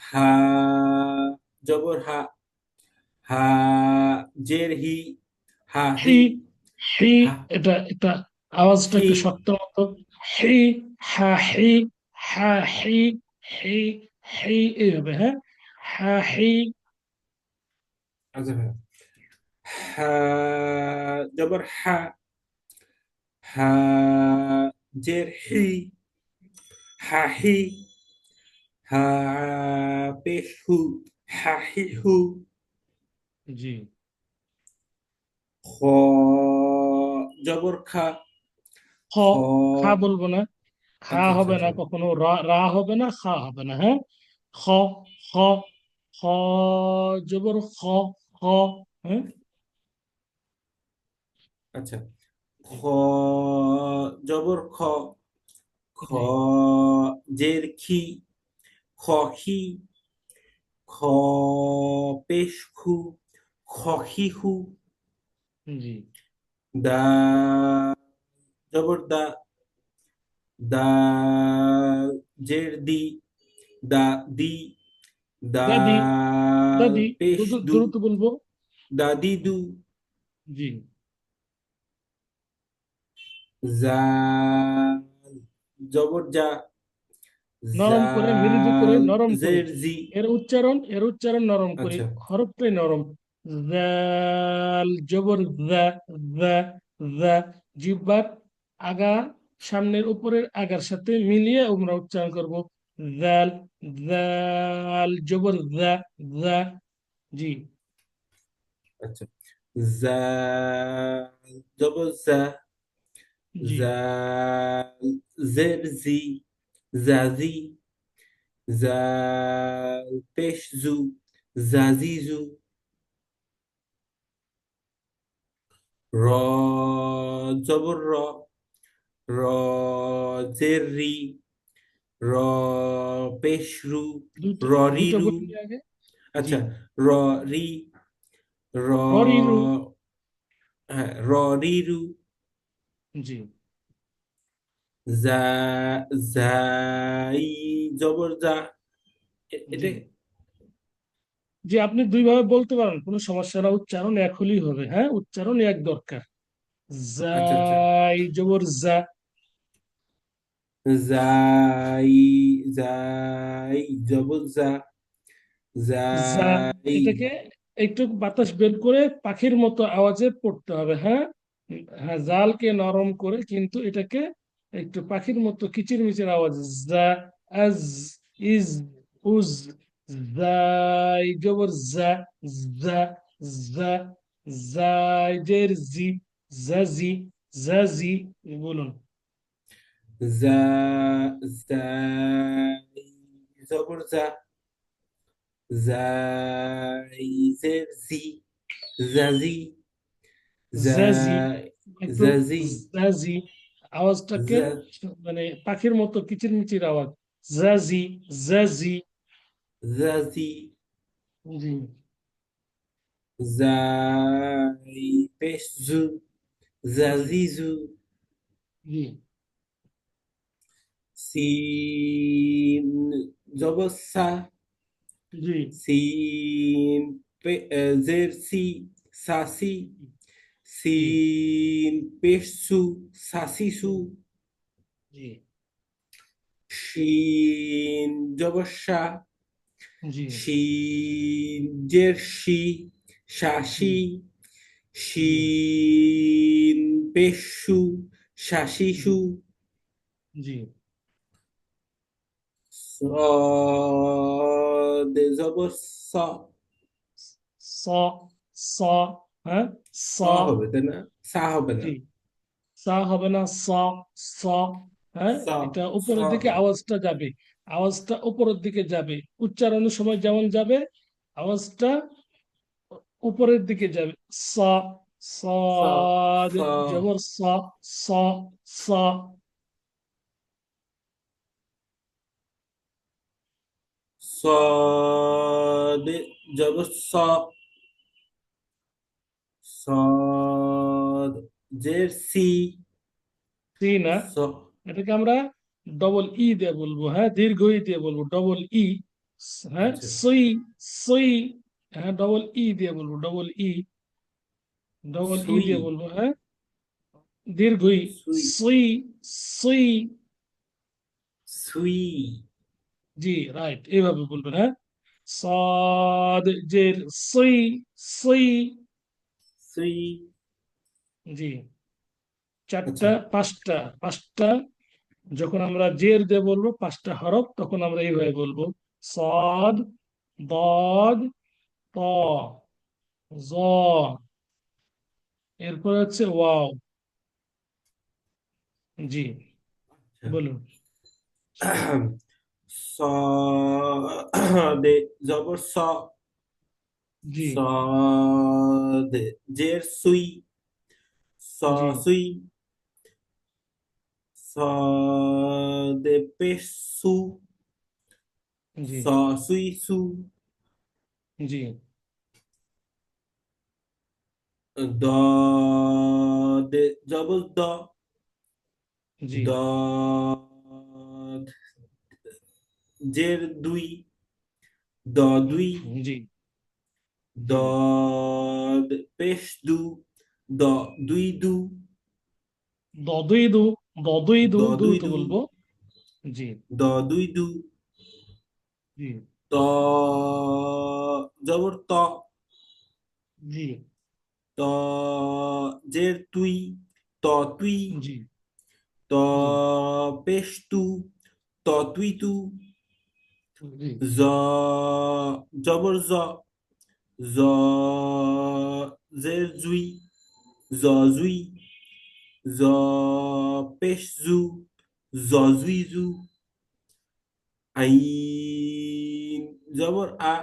হা জবর হা, হা জের হি, হা হি, হি, হি, হা এটা আওয়াজটা হি। একটু শক্ত মতো, হি, হা হি, হা হি, হি, হি, এইভাবে, হ্যাঁ, হা হি। আচ্ছা ভাই। হা জবর হা, হা জের হি, হা হি, হা পেশ হু, হা হি হু। জি, খ জবর খা, খ, খ। খা বলবো না, খা আচ্ছা আচ্ছা হবে না আচ্ছা। কখনো, রা রা হবে না, খা হবে না, হ্যাঁ, খ, খ, খ জবর খ, খ, হ্যাঁ, আচ্ছা। খ জবর খ, খ জি, জের খি, খ খি, খ পেশ খু, খ খি হু। জি, দা জবর দা, দা জের দি, দা দি, দাদি, দাল দাদি, পেশ দ্রুত দু, দ্রুত বলবো। দাদি দু। জি, জাল জবর যা, নরম করে, মৃদু করে, জাল নরম করে, জের জি। এর উচ্চারণ নরম করে, আচ্ছা হরফটাই নরম, জাল জবর জা, জা, জা, জিহ্বার আগা, সামনের উপরের আগার সাথে মিলিয়ে আমরা উচ্চারণ করব, জাল, জাল জবর জা, জা। জি, আচ্ছা। জাল জবর জা, জি, জাল জের জি, জাজি, জাল পেশ জু, জাজিজু। র জবর র, র জের রি, র পেশ রু, দুইটা, দুইটা ররিরু। বলি আগে। জি, আচ্ছা। র রি, র হরিরু। হ্যাঁ ররিরু। জি, জা জাই জবর যা। জি, এটা। জি, আপনি দুইভাবে বলতে পারেন, কোনো সমস্যা না, উচ্চারণ এক হলেই হবে, হ্যাঁ, উচ্চারণ এক দরকার। আচ্ছা আচ্ছা। জাই জবর জা, জাই, জাই জবর যা, জা, জাই। এটাকে একটু বাতাস বের করে পাখির মতো আওয়াজে পড়তে হবে, হ্যাঁ। হ্যাঁ, জালকে নরম করে, কিন্তু এটাকে একটু পাখির মতো কিচিরমিচির আওয়াজ, জা, আজ, ইজ, উজ, জাই জবর জা, জা, জা, জাইজের জি, জাজি, জাজি। বলুন। জা, জাই জবর জা, জাইজের জি, জাজি, জাজি, একটু জাজি, জাজি আওয়াজটাকে, জা, মানে পাখির মতো কিচিরমিচির আওয়াজ, জাজি, জাজি। জাজি, জি, জাই পেশ জু, জি, জাজিজু, জি, সিন জবর সা, জি, সিন জের সি, সাসি, জি, সিন পেশ সু, সাসিসু, জি, শিন জবর সা, জি, শিন জের শি, জি, শাসি, জি, শিন পেশু, জি, শাসিসু, জি। সদ জবর স, স, স, হ্যাঁ, স, স হবে তাই না? সা হবে না। জি, সা হবে না, স, স, হ্যাঁ। স, এটা স উপরের দিকে হবে। আওয়াজটা যাবে, আওয়াজটা উপরের দিকে যাবে, উচ্চারণের সময় যেমন যাবে, আওয়াজটা উপরের দিকে যাবে। স, স, সাদ স, জবর স, স, স, সদ জবর স, সদ জের সি, সি না, স, এটাকে আমরা ডবল ই দিয়ে বলবো, হ্যাঁ, দীর্ঘ ই দিয়ে বলবো, ডবল ই, হ্যাঁ, আচ্ছা, সই, সই, হ্যাঁ, ডবল ই দিয়ে বলবো, ডবল ই, ডবল ই সুই, দিয়ে বলবো, হ্যাঁ, দীর্ঘ ই, সুই, সই, সই। সুই, জি, রাইট, এইভাবে বলবেন, হ্যাঁ। সাদ জের সই, সই। সুই, জি, আচ্ছা। চারটা, পাঁচটা, পাঁচটা, যখন আমরা জের দিয়ে বলবো পাঁচটা হরফ, তখন আমরা এইভাবে বলবো: সদ, দদ, ত, জ, এরপর হচ্ছে ওয়াও। জি, বলুন। স দে জবর স, জি, স দে জের সুই, স জি, সুই, স দে পেশ সু, জি, স সুই সু, জি, দ দে জবর দ, জি, দ জের দুই, দ দুই, জি, দ জি, পেশ দু, দ দুই দু, দদই দু, দদই দ দু, দুই দ্রুত দু, বলবো। জি, দ দুই দু, জি, ত জবর ত, জি, ত জের তুই, ত তুই, জি, ত জি, পেশ তু, ত তুই তু, জি, জ জবর জ, জ জের জুই, জ জুই, জ পেশ জু, জ জুই জু, আইন জবর আ,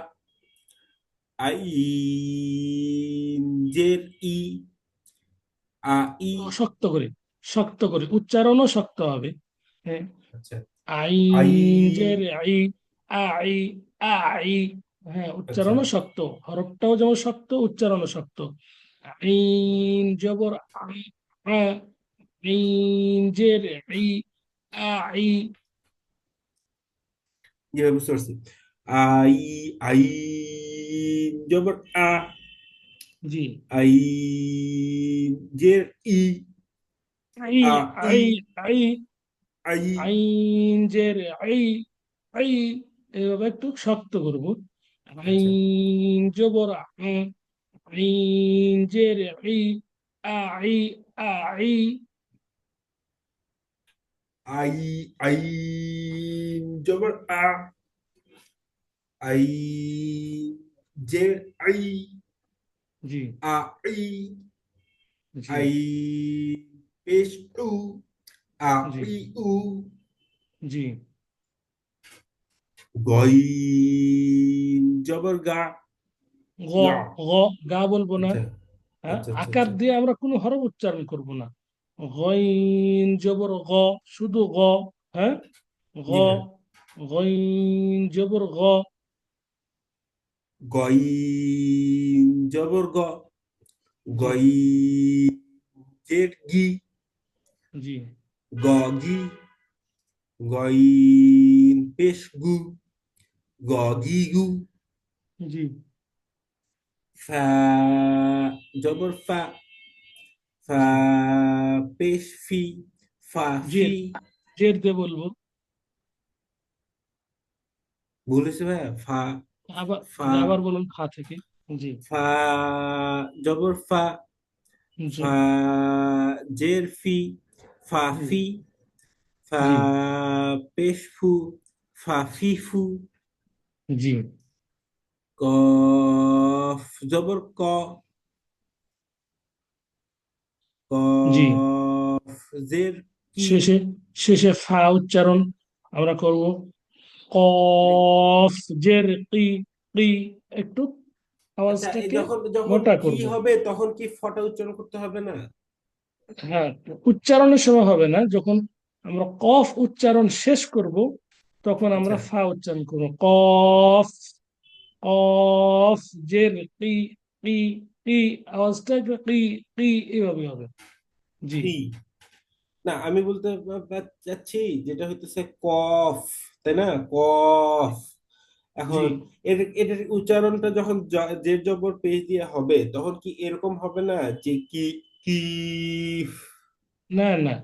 আইন জের ই, আ ই, শক্ত করে, শক্ত করে, উচ্চারণও শক্ত হবে, হ্যাঁ। আচ্ছা, আই, আইন জের আই, আই, আই, হ্যাঁ, আচ্ছা, উচ্চারণও শক্ত, হরফটাও যেমন শক্ত, উচ্চারণও শক্ত। আইন জবর আই, আ, আইন জের আই, আই। ইয়ে বুঝতে পারছি। আই, আই জবর আ, জি, আই জের ই, আই, আ ই, আই, আই, আই, আইন জের আই, আই, এভাবে একটু শক্ত করব। আচ্ছা। আইন জবর আইন জের ই আই আই আই, আই জবর আ, আই, জের I, G a E, G I পেশ উ, আ জি ই উ, জি গইন জবর গা, গ গা। গ গা বলবো না। আচ্ছা হ্যাঁ, আচ্ছা আচ্ছা আকার আচ্ছা। দিয়ে আমরা কোনো হরফ উচ্চারণ করব না। গইন জবর গ, শুধু গ। হ্যাঁ, গ জি ভাই। গইন জবর গ। গইন জবর গ, জি গই জের গি, জি গ গি, গইন পেশ গু, গ গি গু, জি ফা জবর ফা, ফা জি পেশ ফি, ফা জের ফি। জের দিয়ে বলবো। বলেছে ভাইয়া, ফা, আবার ফা, আবার বলুন খা থেকে। জি ফা জবর ফা, জি ফা জের ফি, ফা জি ফি, ফা জি পেশ ফু, ফা ফি ফু। জি কফ জবর ক, জি কফ জের কি। শেষে শেষে ফা উচ্চারণ আমরা করব। মানে, কফ জের কি কি, একটু আচ্ছা, এই আওয়াজটাকে যখন যখন মোটা কি করব। হবে তখন কি ফটা উচ্চারণ করতে হবে না? হ্যাঁ, উচ্চারণের সময় হবে না, যখন আমরা কফ উচ্চারণ শেষ করব তখন আচ্ছা। আমরা ফা উচ্চারণ করব। কফ কফ জের কি কি কি, আওয়াজটা একটু কি কি এভাবে হবে। জি কি, না আমি বলতে চাচ্ছি যেটা হইতেছে কফ, তাই না, কফ। জি এখন এটার উচ্চারণটা যখন জের জবর পেশ দিয়ে হবে তখন কি এরকম হবে না যে কি, কি। না না,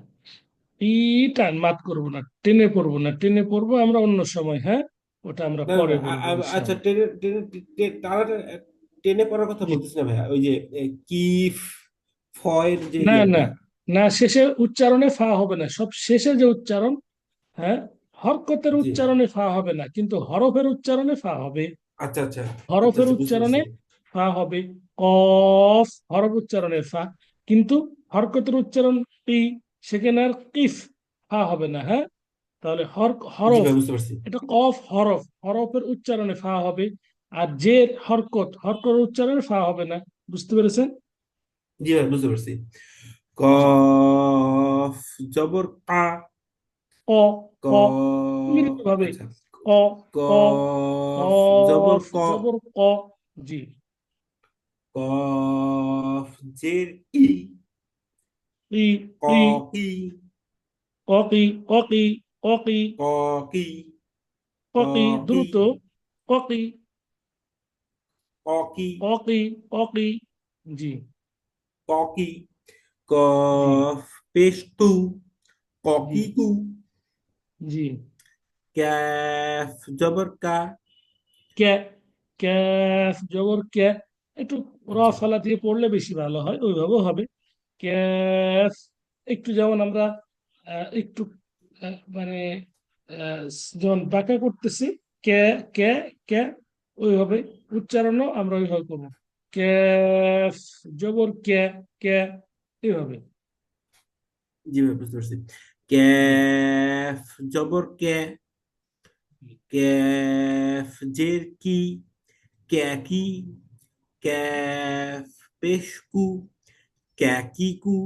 ই টান মাত করবো না, টেনে পড়বো না, টেনে পড়বো আমরা অন্য সময়। হ্যাঁ, ওটা আমরা না না পরে না, বলবো আচ্ছা, ইনশাআল্লাহ। টেনে টেনে তারা টেনে পড়ার কথা জি বলতেছি না ভাইয়া, ওই যে কিফ, ফয়ের যে না না ইয়েটা। না, শেষে উচ্চারণে ফা হবে না, সব শেষে যে উচ্চারণ। হ্যাঁ, হরকতের জি। উচ্চারণে ফা হবে না, কিন্তু হরফের উচ্চারণে ফা হবে। আচ্ছা আচ্ছা আচ্ছা হরফের আচ্ছা, বুঝতে পারছি। উচ্চারণে ফা হবে। কফ হরফ উচ্চারণে ফা, কিন্তু হরকতের উচ্চারণ কি, সেখানে আর কিফ ফা হবে না। হ্যাঁ, তাহলে জি হরফ, ভাই, বুঝতে পারছি। এটা কফ হরফ, হরফের উচ্চারণে ফা হবে। আর জের হরকত, হরকতের উচ্চারণে ফা হবে না। বুঝতে পেরেছেন? জি ভাই, বুঝতে পারছি। জি কফ জবর কা, ক ক, ক মিলিত ভাবে। আচ্ছা, ক ক কফ জবর কফ ক, জবর ক। জি কফ জের ই, ই ক ই কি, ককি ককি ককি ক কি, ক ককি কি, দ্রুত। ককি ক কি, ককি ককি। জি ক কি, জি কফ পেশ কু, ক জি কি কু, জি ক্যাফ জবর কা। কে ক্যাফ জবর কে, একটু র আচ্ছা। ফলা দিয়ে পড়লে বেশি ভালো হয়, ওইভাবেও হবে। ক্যাফ, একটু যেমন আমরা একটু মানে যেমন বাঁকা করতেছি, কে কে কে, ওইভাবে উচ্চারণও আমরা ওইভাবে করবো। ক্যাফ জবর কে কে, এইভাবে। জি ভাই, বুঝতে পারছি। জি ক্যাফ জবর কে, জি ক্যাফ জের কি, ক্যাকি, ক্যাফ পেশকু, ক্যাকিকু।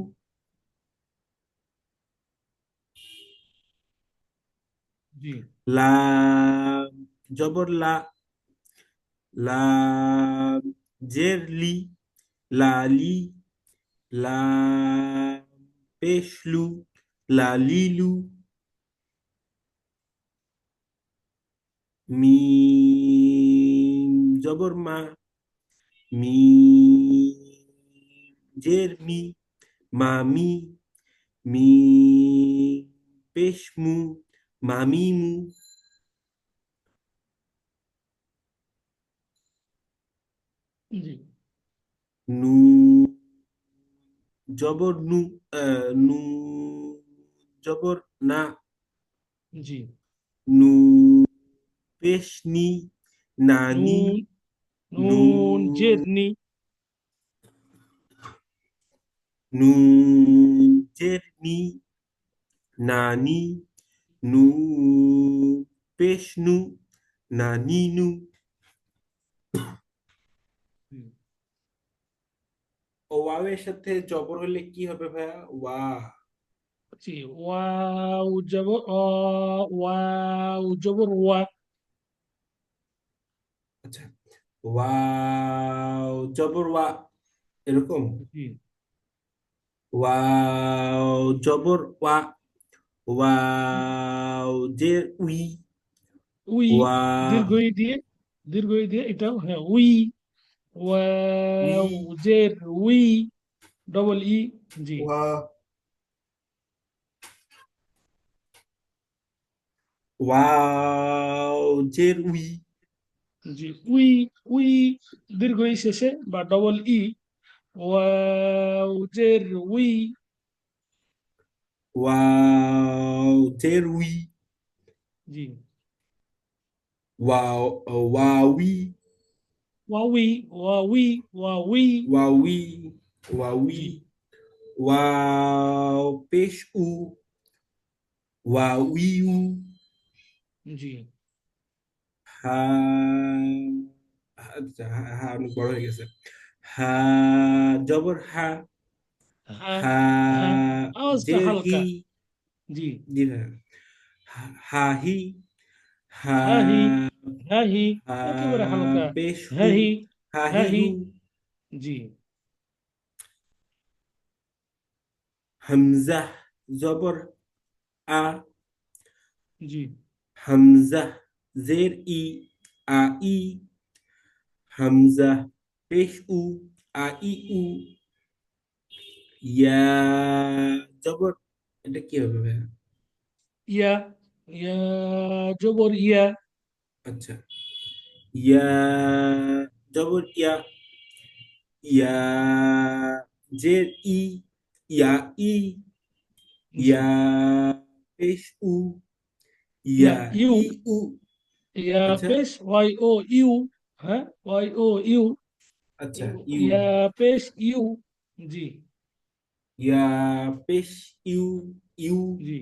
জি লাম জবর লা, লাম জের লি, লালি, লাম পেশলু, লালিলু। মিম জবর মা, মিম জের মি, মামি, মিম পেশমু, মামিমু। জি নু, জবর নু, নু, জবর না, জি। নু, পেশ নি, নানি, নুন, নু, নুন জের নি। নুন জের নি, নানি, নু, পেশ নু, নানি নু। হুম। ও ওয়াও এর সাথে জবর হলে কি হবে ভাইয়া? ওয়া। জি, ওয়াও জবর অ, ওয়াও জবর ওয়া। আচ্ছা, ওয়াও জবর ওয়া, এরকম। জি। ওয়াও জবর ওয়া, ওয়াও জের উই, উই, ওয়া, দীর্ঘ ই দিয়ে, দীর্ঘ ই দিয়ে এটাও হ্যাঁ উই। উই, ওয়াও জের উই, ডবল ই। জি। ওয়া, ওয়াও জের উই, জি, উই, উই দীর্ঘ ই শেষে বা ডবল ই। ওয়াও জের উই। ওয়াও জের উই, জি। ওয়াও, ওয়াউই, ওয়াউই, ওয়াউই, ওয়াউই। ওয়াউই, ওয়াউই, জি। ওয়াও পেশ উ, ওয়াউইউ, জি। হা, আচ্ছা, হা হা অনেক বড় হয়ে গেছে। হা জবর হা, হ্যাঁ, হা হ্যাঁ, আওয়াজটা জের হি, হালকা। জি। জি ভাইয়া। হা হি, হা, হ্যাঁ হি, হ্যাঁ হি, হা একেবারে হালকা। পেশ হু, হ্যাঁ হি, হা হি হ্যাঁ হি। হু। জি। হামজা জবর আ, জি। হামজা জের ই, আ ই, হামজা পেশ উ, আ ই উ, ইয়া জবর, এটা কি হবে ভাইয়া? ইয়া, ইয়া জবর ইয়া। আচ্ছা, ইয়া জবর ইয়া, ইয়া জের ই, ইয়া ই, জি। ইয়া পেশ উ, ইয়া ইয়া ইউ, ই উ। ইয়া আচ্ছা, পেশ ওয়াই ও ইউ। হ্যাঁ, ওয়াই ও ইউ। আচ্ছা, ইউ, ইয়া পেশ ইউ। জি। ইয়া পেশ ইউ, ইউ। জি।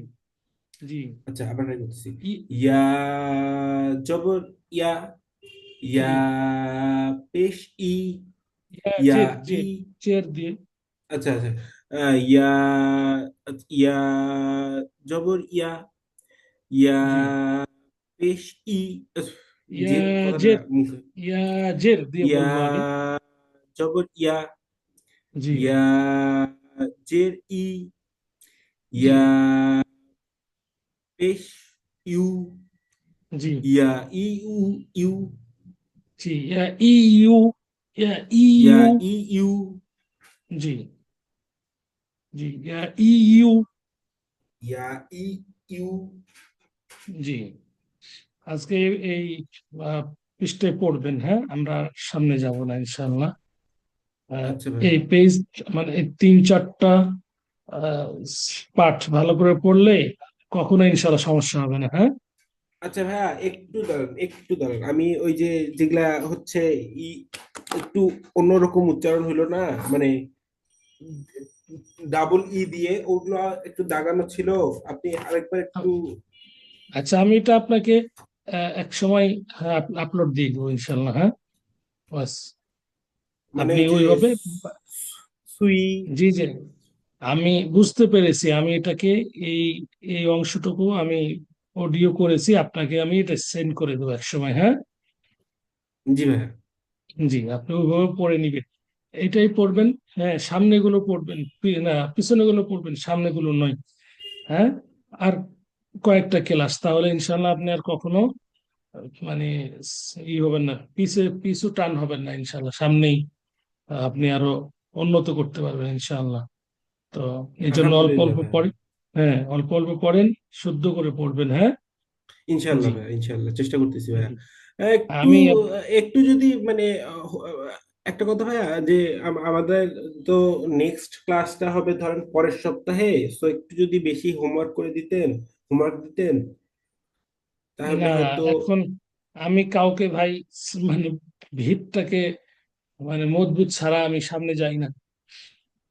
জি। আচ্ছা, আবার ট্রাই করতেছি। ই। ইয়া জবর ইয়া, ইয়া জি। পেশ ই, ইয়া ইয়া জের, ই। জের, জের দিয়ে। আচ্ছা, আচ্ছা, ইয়া, ইয়া জবর ইয়া, ইয়া জি। পেশ ই, ইয়া জের কথাটা জের, মুখে, ইয়া জের দিয়ে ইয়া বলবো আমি। জবর ইয়া, জি। ইয়া জের ই, জি। ইয়া পেশ ইউ, জি। ইয়া ই উ, ইউ, জি। ইয়া ই ইউ, ইয়া ই ইয়া ইউ। ই ইউ, জি। জি। ইয়া ই ইউ। ইয়া ই ইউ। জি। আজকে এই পৃষ্ঠায় পড়বেন, হ্যাঁ, আমরা সামনে যাব না ইনশাল্লাহ। আচ্ছা ভাইয়া। এই পেজ মানে এই তিন চারটা আহ, পাঠ ভালো করে পড়লে কখনো ইনশাল্লাহ সমস্যা হবে না। হ্যাঁ। আচ্ছা ভাইয়া, একটু দাঁড়ান, একটু দাঁড়ান, আমি ওই যে যেগুলা হচ্ছে ই, একটু অন্যরকম উচ্চারণ হইলো না, মানে ডাবল ই দিয়ে ওগুলো একটু দাগানো ছিল, আপনি আরেকবার একটু, আচ্ছা, আমি এটা আপনাকে এক সময় আপলোড দিয়ে দেবো ইনশাল্লাহ। হ্যাঁ, বাস মানে আপনি ওই যে ওইভাবে। সুই। জি, জি, আমি বুঝতে পেরেছি। আমি এটাকে এই এই অংশটুকু আমি অডিও করেছি, আপনাকে আমি এটা সেন্ড করে দেবো এক সময়। হ্যাঁ। জি ভাইয়া। জি, আপনি ওইভাবে পড়ে নিবেন। এটাই পড়বেন। হ্যাঁ, সামনেগুলো পড়বেন, না পিছনেগুলো পড়বেন, সামনেগুলো নয়। হ্যাঁ। আর কয়েকটা ক্লাস, তাহলে ইনশাল্লাহ আপনি আর কখনো মানে ই হবেন না, পিছু টান হবেন না ইনশাল্লাহ। সামনেই আপনি আরো উন্নত করতে পারবেন ইনশাল্লাহ। তো এই জন্য অল্প আলহামদুলিল্লাহ অল্প ভাইয়া। পড়ে। হ্যাঁ, অল্প অল্প পড়েন, শুদ্ধ করে পড়বেন। হ্যাঁ। ইনশাল্লাহ জি। ভাইয়া, ইনশাল্লাহ চেষ্টা করতেছি ভাইয়া। জি। একটু, আমি একটু যদি মানে একটা কথা ভাইয়া, যে আমাদের তো নেক্সট ক্লাসটা হবে ধরেন পরের সপ্তাহে, তো একটু যদি বেশি হোমওয়ার্ক দিতেন না তাহলে হয়তো। এখন আমি কাউকে ভাই মানে ভিতটাকে মানে মজবুত ছাড়া আমি সামনে যাই না।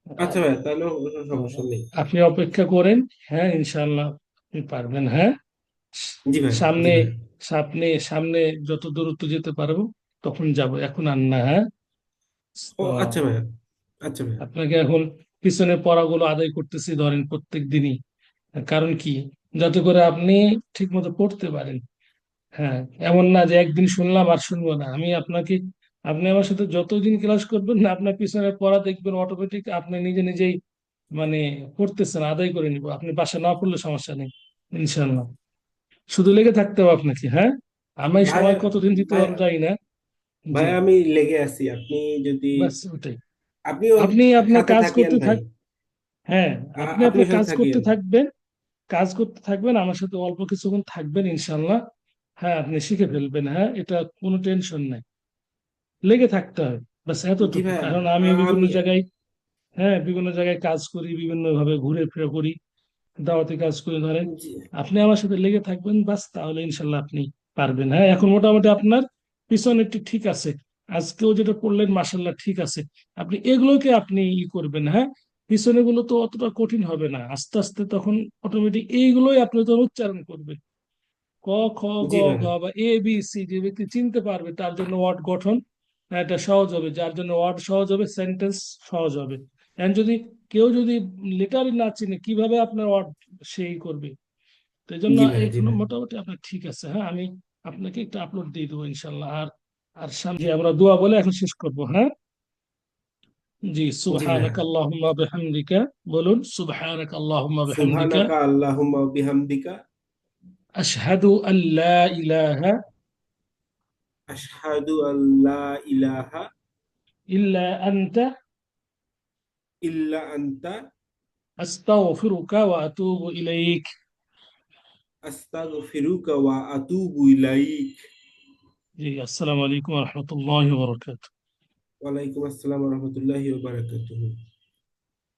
আচ্ছা ভাইয়া, তাহলে কোনো তো সমস্যা নেই। আপনি অপেক্ষা করেন, হ্যাঁ ইনশাল্লাহ আপনি পারবেন, হ্যাঁ। জি ভাইয়া, জি সামনে ভাইয়া। সামনে যত দূরত্ব যেতে পারবো তখন যাব, এখন আর না, হ্যাঁ। ও তো আচ্ছা ভাইয়া, আচ্ছা ভাইয়া। আপনাকে এখন পিছনের পড়াগুলো আদায় করতেছি ধরেন প্রত্যেক দিনই। কারণ কি, যাতে করে আপনি ঠিক মতো পড়তে পারেন। হ্যাঁ, এমন না যে একদিন শুনলাম আর শুনবো না। আমি আপনাকে, আপনি আমার সাথে যতদিন ক্লাস করবেন না, আপনার পিছনের পড়া দেখবেন অটোমেটিক আপনি নিজে নিজেই মানে পড়তেছেন, আদায় করে নিব। আপনি বাসা না পড়লে সমস্যা নেই, ইনশাল্লাহ। শুধু লেগে থাকতে হবে আপনাকে, হ্যাঁ। আমি ভাই সময় কতদিন দিতে ভাই পারবো জানি না। জি, ভাই আমি লেগে আছি, আপনি যদি বাস ওটাই। আপনিও আপনি আপনার সাথে কাজ থাকিয়েন করতে ভাই। থাক, হ্যাঁ। আপনি আপনিও আপনার সাথে কাজ করতে থাকিয়েন। থাকবেন, কাজ করতে থাকবেন আমার সাথে অল্প কিছুক্ষণ থাকবেন ইনশাল্লাহ। হ্যাঁ, আপনি শিখে ফেলবেন, হ্যাঁ, এটা কোনো টেনশন নাই। লেগে থাকতে হয়, বাস জি এতটুকু। ভাইয়া। কারণ আমি বিভিন্ন আমি জায়গায়, হ্যাঁ, বিভিন্ন জায়গায় কাজ করি, বিভিন্ন ভাবে ঘুরে ফিরে করি, দাওয়াতি কাজ করে ধরেন। জি আপনি আমার সাথে লেগে থাকবেন বাস, তাহলে ইনশাল্লাহ আপনি পারবেন। হ্যাঁ, এখন মোটামুটি আপনার পিছনেরটি ঠিক আছে, আজকেও যেটা করলেন মাসাল্লাহ ঠিক আছে। আপনি এগুলোকে আপনি করবেন, হ্যাঁ। পিছনে গুলো তো অতটা কঠিন হবে না, আস্তে আস্তে তখন অটোমেটিক এইগুলোই আপনি তখন উচ্চারণ করবেন। ক, খ, গ, জি ঘ ভাইয়া। বা এ বি সি, যে ব্যক্তি চিনতে পারবে তার জন্য ওয়ার্ড গঠন এটা সহজ হবে, যার জন্য ওয়ার্ড সহজ হবে, সেন্টেন্স সহজ হবে। এখন যদি কেউ যদি লেটারই না চিনে কিভাবে আপনার ওয়ার্ড সেই করবে? তো এই জন্য জি ভাইয়া। জি এখন ভাইয়া। মোটামুটি আপনার ঠিক আছে, হ্যাঁ। আমি আপনাকে একটা আপলোড দিয়ে দেবো ইনশাল্লাহ। আর আর সামনে আমরা দোয়া বলে এখন শেষ করবো, হ্যাঁ। জি, জি ভাইয়া। সুবহানাক আল্লাহুম্মা বিহামদিকা, বলুন সুবহানাক আল্লাহুম্মা বিহামদিকা, সুবহানাকা আল্লাহুম্মা বিহামদিকা, আশহাদু আল্লা ইলাহা আশহাদু আল্লা ইলাহা ইল্লা আনতা, ইল্লা আনতা, আস্তাগফিরুকা ওয়া আতুবু ইলাইক। আস্তাগফিরুকা ওয়া আতুবু ইলাইক। জি, আসসালামু আলাইকুম ওয়া রাহমাতুল্লাহি ওয়া বারাকাতুহু। ওয়ালাইকুম আসসালাম ওয়া রাহমাতুল্লাহি ওয়া বারাকাতুহু।